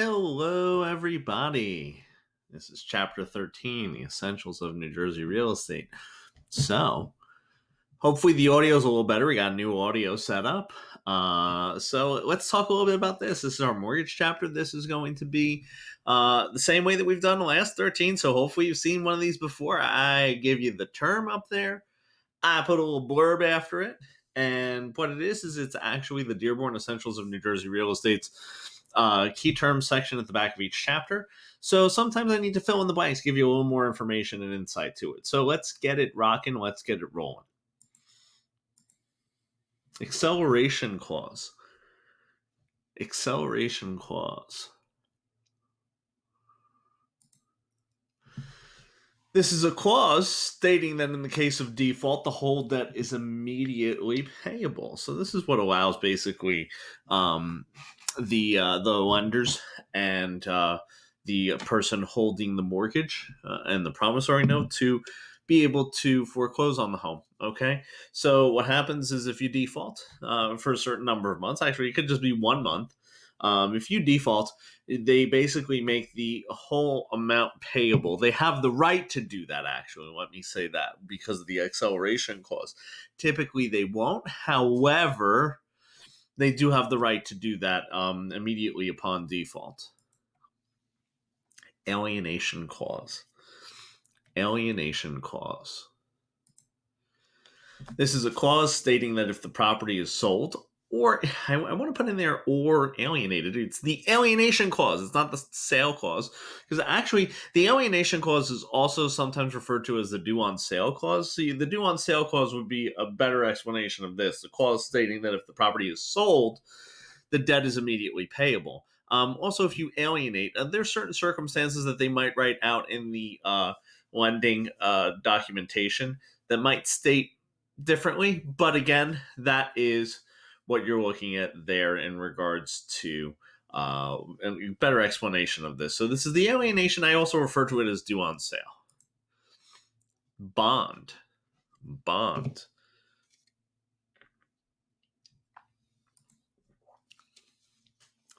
Hello, everybody. This is Chapter 13, The Essentials of New Jersey Real Estate. So, hopefully the audio is a little better. We got a new audio set up. So let's talk a little bit about this. This is our mortgage chapter. This is going to be the same way that we've done the last 13. So hopefully you've seen one of these before. I give you the term up there. I put a little blurb after it. And what it is it's actually the Dearborn Essentials of New Jersey Real Estate's key terms section at the back of each chapter. So sometimes I need to fill in the blanks, give you a little more information and insight to it. So let's get it rocking. Let's get it rolling. Acceleration clause. Acceleration clause. This is a clause stating that in the case of default, the whole debt is immediately payable. So this is what allows basically the lenders and the person holding the mortgage and the promissory note to be able to foreclose on the home. Okay, so what happens is if you default for a certain number of months, actually it could just be 1 month. If you default, they basically make the whole amount payable. They have the right to do that, actually. Let me say that because of the acceleration clause. Typically, they won't. However, they do have the right to do that immediately upon default. Alienation clause. Alienation clause. This is a clause stating that if the property is sold, or I want to put in there, or alienated. It's the alienation clause. It's not the sale clause. Because actually, the alienation clause is also sometimes referred to as the due on sale clause. See, the due on sale clause would be a better explanation of this. The clause stating that if the property is sold, the debt is immediately payable. Also, if you alienate, there's certain circumstances that they might write out in the lending documentation that might state differently. But again, that is what you're looking at there in regards to a better explanation of this. So this is the alienation. I also refer to it as due on sale. Bond. Bond.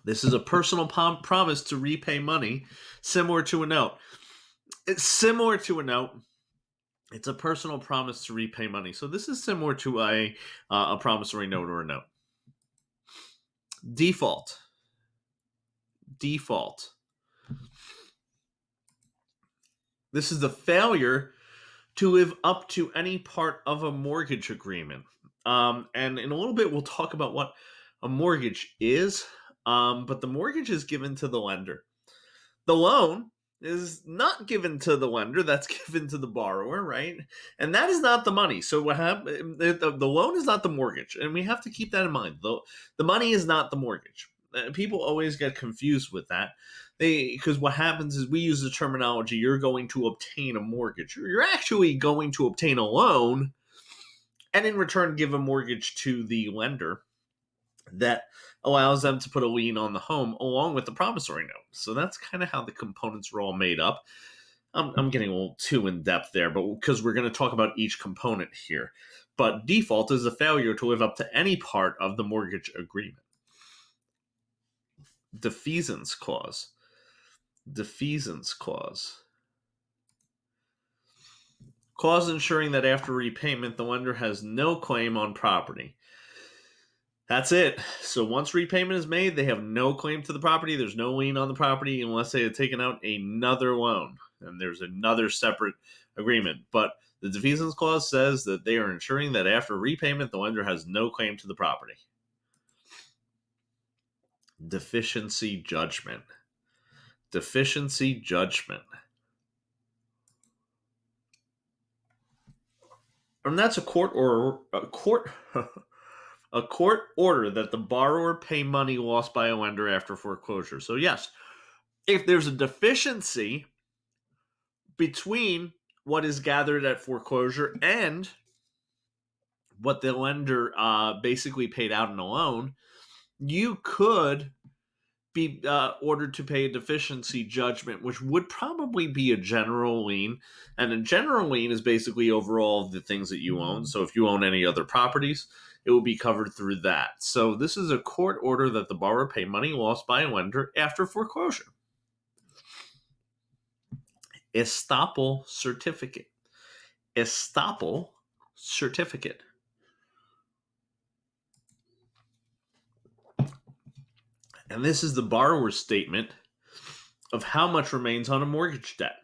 This is a personal promise to repay money similar to a note. It's similar to a note. It's a personal promise to repay money. So this is similar to a promissory note or a note. Default. Default. This is the failure to live up to any part of a mortgage agreement. And in a little bit, we'll talk about what a mortgage is. But the mortgage is given to the lender. The loan is not given to the lender. That's given to the borrower, right? And that is not the money. So what happened? The loan is not the mortgage, and we have to keep that in mind. The money is not the mortgage. People always get confused with that. Because what happens is we use the terminology, you're going to obtain a mortgage. You're actually going to obtain a loan and in return give a mortgage to the lender that allows them to put a lien on the home along with the promissory note. So that's kind of how the components are all made up. I'm getting a little too in depth there, but because we're going to talk about each component here. But default is a failure to live up to any part of the mortgage agreement. Defeasance clause. Defeasance clause. Clause ensuring that after repayment, the lender has no claim on property. That's it. So once repayment is made, they have no claim to the property. There's no lien on the property unless they have taken out another loan. And there's another separate agreement. But the defeasance clause says that they are ensuring that after repayment, the lender has no claim to the property. Deficiency judgment. Deficiency judgment. And that's a court a court order that the borrower pay money lost by a lender after foreclosure. So yes, if there's a deficiency between what is gathered at foreclosure and what the lender basically paid out in a loan, you could be ordered to pay a deficiency judgment, which would probably be a general lien. And a general lien is basically over all of the things that you own. So if you own any other properties, it will be covered through that. So this is a court order that the borrower pay money lost by a lender after foreclosure. Estoppel Certificate. Estoppel Certificate. And this is the borrower's statement of how much remains on a mortgage debt.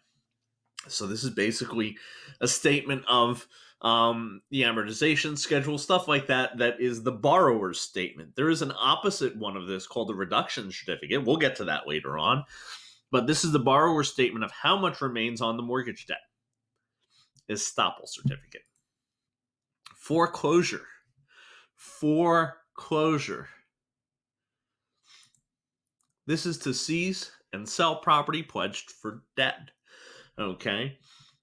So this is basically a statement of the amortization schedule, stuff like that. That is the borrower's statement. There is an opposite one of this called the reduction certificate. We'll get to that later on. But this is the borrower's statement of how much remains on the mortgage debt. Estoppel certificate. Foreclosure. Foreclosure. This is to seize and sell property pledged for debt. Okay?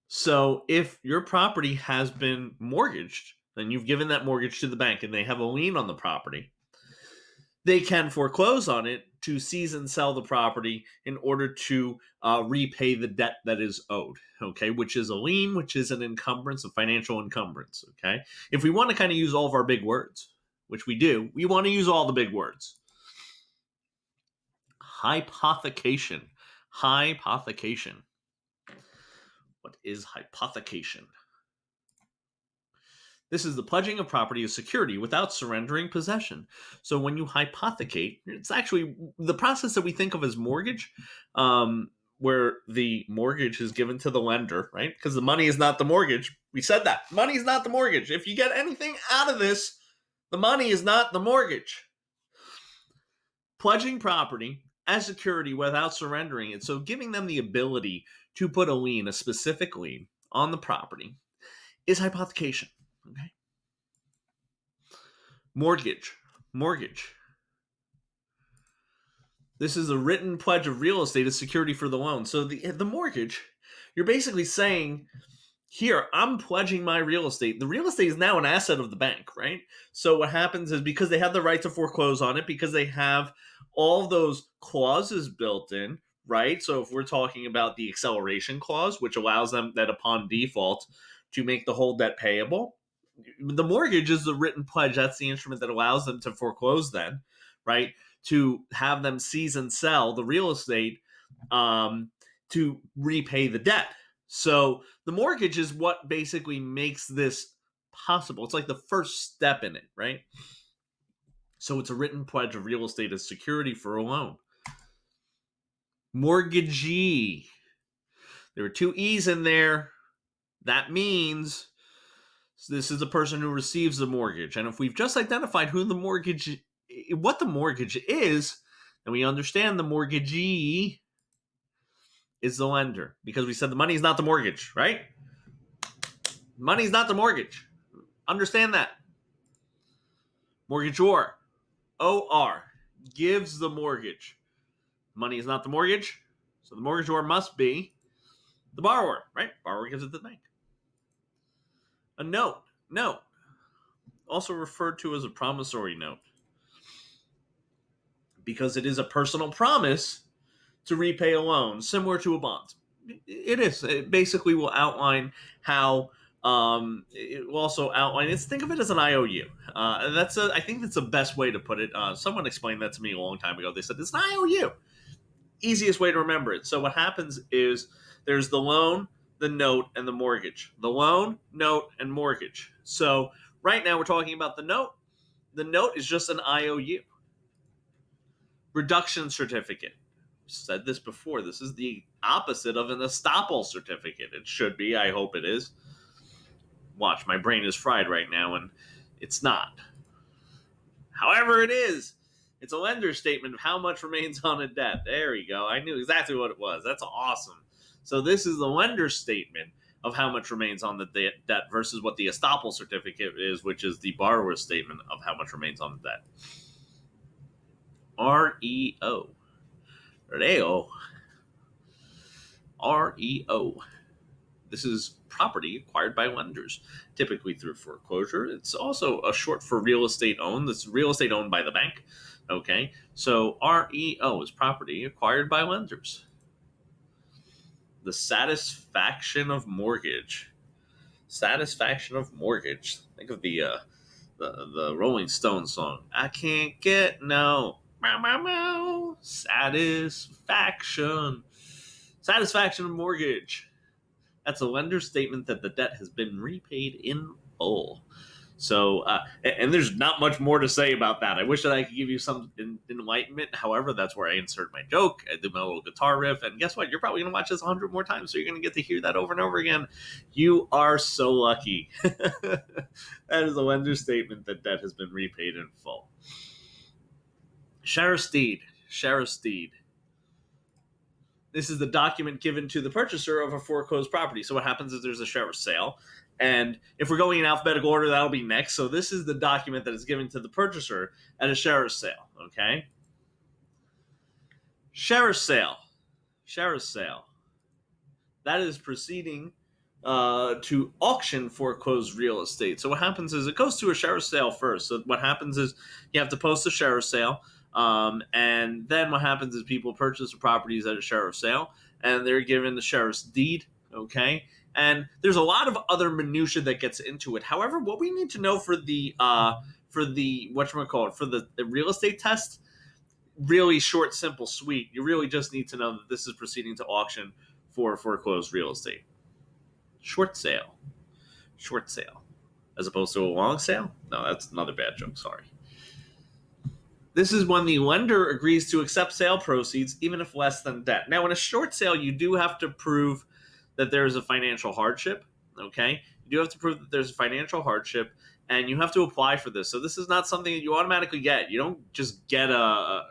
So if your property has been mortgaged, and you've given that mortgage to the bank and they have a lien on the property, they can foreclose on it to seize and sell the property in order to repay the debt that is owed, okay, which is a lien, which is an encumbrance, a financial encumbrance, okay? If we want to kind of use all of our big words, which we do, we want to use all the big words. Hypothecation. Hypothecation. What is hypothecation? This is the pledging of property as security without surrendering possession. So when you hypothecate, it's actually the process that we think of as mortgage, where the mortgage is given to the lender, right? Because the money is not the mortgage. We said that. Money is not the mortgage. If you get anything out of this, the money is not the mortgage. Pledging property as security without surrendering it. So giving them the ability to put a lien, a specific lien, on the property is hypothecation. Okay. Mortgage. Mortgage. This is a written pledge of real estate as security for the loan. So the mortgage, you're basically saying, here, I'm pledging my real estate. The real estate is now an asset of the bank, right? So what happens is because they have the right to foreclose on it, because they have all those clauses built in, right? So if we're talking about the acceleration clause, which allows them that upon default to make the whole debt payable, the mortgage is the written pledge. That's the instrument that allows them to foreclose then, right? To have them seize and sell the real estate to repay the debt. So the mortgage is what basically makes this possible. It's like the first step in it, right? So it's a written pledge of real estate as security for a loan. Mortgagee. There are two E's in there. That means this is the person who receives the mortgage. And if we've just identified who the mortgage, what the mortgage is, then we understand the mortgagee is the lender, because we said the money is not the mortgage, right? Money is not the mortgage. Understand that. Mortgagor, O-R, gives the mortgage. Money is not the mortgage, so the mortgagor must be the borrower, right? Borrower gives it to the bank. A note, also referred to as a promissory note, because it is a personal promise to repay a loan, similar to a bond. It is. It basically will outline how. It will also outline. Think of it as an IOU. I think that's the best way to put it. Someone explained that to me a long time ago. They said it's an IOU. Easiest way to remember it. So what happens is there's the loan, the note, and the mortgage. The loan, note, and mortgage. So right now we're talking about the note. The note is just an IOU. Reduction certificate. Said this before. This is the opposite of an estoppel certificate. It should be. I hope it is. Watch, my brain is fried right now, and it's not. However, it is. It's a lender's statement of how much remains on a debt. There we go. I knew exactly what it was. That's awesome. So this is the lender's statement of how much remains on the debt versus what the estoppel certificate is, which is the borrower's statement of how much remains on the debt. REO. REO. REO. This is property acquired by lenders, typically through foreclosure. It's also a short for real estate owned. That's real estate owned by the bank. Okay, so REO is property acquired by lenders. The satisfaction of mortgage. Satisfaction of mortgage. Think of the Rolling Stones song. I can't get no satisfaction. Satisfaction of mortgage. That's a lender's statement that the debt has been repaid in full. So, and there's not much more to say about that. I wish that I could give you some enlightenment. However, that's where I insert my joke. I do my little guitar riff. And guess what? You're probably going to watch this 100 more times. So you're going to get to hear that over and over again. You are so lucky. That is a lender's statement that debt has been repaid in full. Sheriff's deed. Sheriff's deed. This is the document given to the purchaser of a foreclosed property. So what happens is there's a sheriff's sale. And if we're going in alphabetical order, that'll be next. So this is the document that is given to the purchaser at a sheriff's sale. Okay? Sheriff's sale. Sheriff's sale. That is proceeding to auction foreclosed real estate. So what happens is it goes to a sheriff's sale first. So what happens is you have to post a sheriff's sale. And then what happens is people purchase the properties at a sheriff's sale, and they're given the sheriff's deed, okay? And there's a lot of other minutia that gets into it. However, what we need to know for the real estate test, really short, simple, sweet. You really just need to know that this is proceeding to auction for foreclosed real estate. Short sale, as opposed to a long sale. No, that's another bad joke. Sorry. This is when the lender agrees to accept sale proceeds, even if less than debt. Now, in a short sale, you do have to prove that there is a financial hardship, okay? You do have to prove that there's a financial hardship, and you have to apply for this. So this is not something that you automatically get. You don't just get a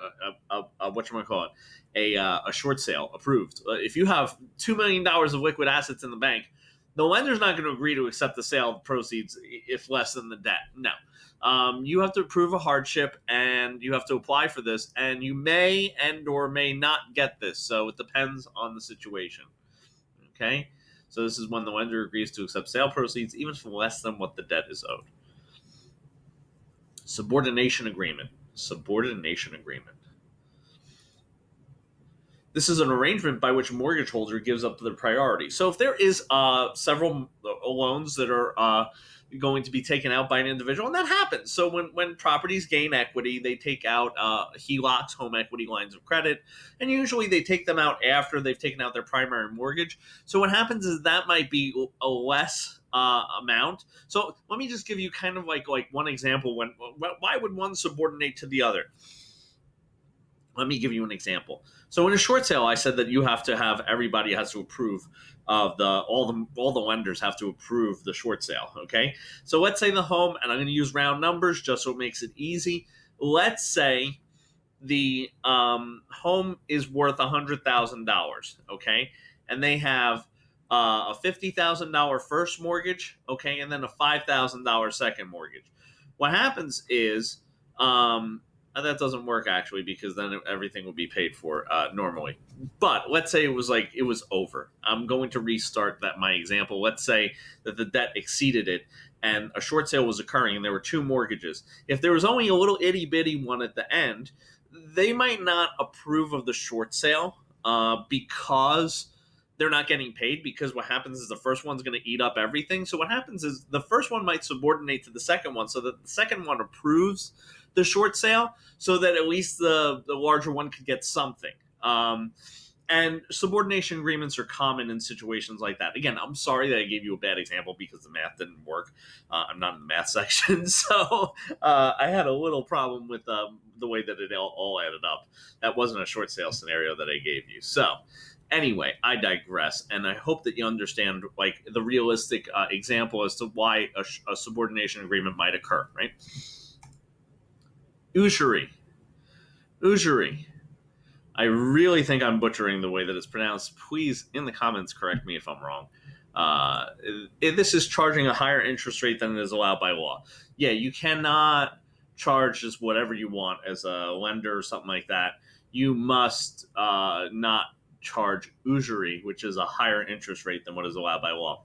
short sale approved. If you have $2 million of liquid assets in the bank, the lender's not going to agree to accept the sale proceeds if less than the debt. No. You have to prove a hardship, and you have to apply for this, and you may and or may not get this. So it depends on the situation. Okay? So this is when the lender agrees to accept sale proceeds, even for less than what the debt is owed. Subordination agreement. Subordination agreement. This is an arrangement by which a mortgage holder gives up their priority. So if there is several loans that are going to be taken out by an individual, and that happens. So when properties gain equity, they take out HELOCs, home equity lines of credit, and usually they take them out after they've taken out their primary mortgage. So what happens is that might be a less amount. So let me just give you kind of like one example. Why would one subordinate to the other? Let me give you an example. So in a short sale, I said that you have to have everybody has to approve of all the lenders have to approve the short sale. Okay. So let's say the home, and I'm going to use round numbers just so it makes it easy. Let's say the home is worth $100,000. Okay, and they have a $50,000 first mortgage. Okay, and then a $5,000 second mortgage. What happens is that doesn't work actually, because then everything will be paid for normally. But let's say it was over. I'm going to restart my example. Let's say that the debt exceeded it and a short sale was occurring and there were two mortgages. If there was only a little itty bitty one at the end, they might not approve of the short sale because they're not getting paid, because what happens is the first one's going to eat up everything. So what happens is the first one might subordinate to the second one so that the second one approves the short sale so that at least the larger one could get something. And subordination agreements are common in situations like that. Again, I'm sorry that I gave you a bad example because the math didn't work. I'm not in the math section, so I had a little problem with the way that it all added up. That wasn't a short sale scenario that I gave you. So anyway, I digress, and I hope that you understand the realistic example as to why a subordination agreement might occur, right? Usury. I really think I'm butchering the way that it's pronounced. Please, in the comments, correct me if I'm wrong. This is charging a higher interest rate than is allowed by law. Yeah, you cannot charge just whatever you want as a lender or something like that. You must not charge usury, which is a higher interest rate than what is allowed by law.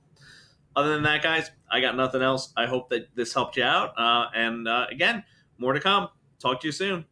Other than that, guys, I got nothing else. I hope that this helped you out. And again, more to come. Talk to you soon.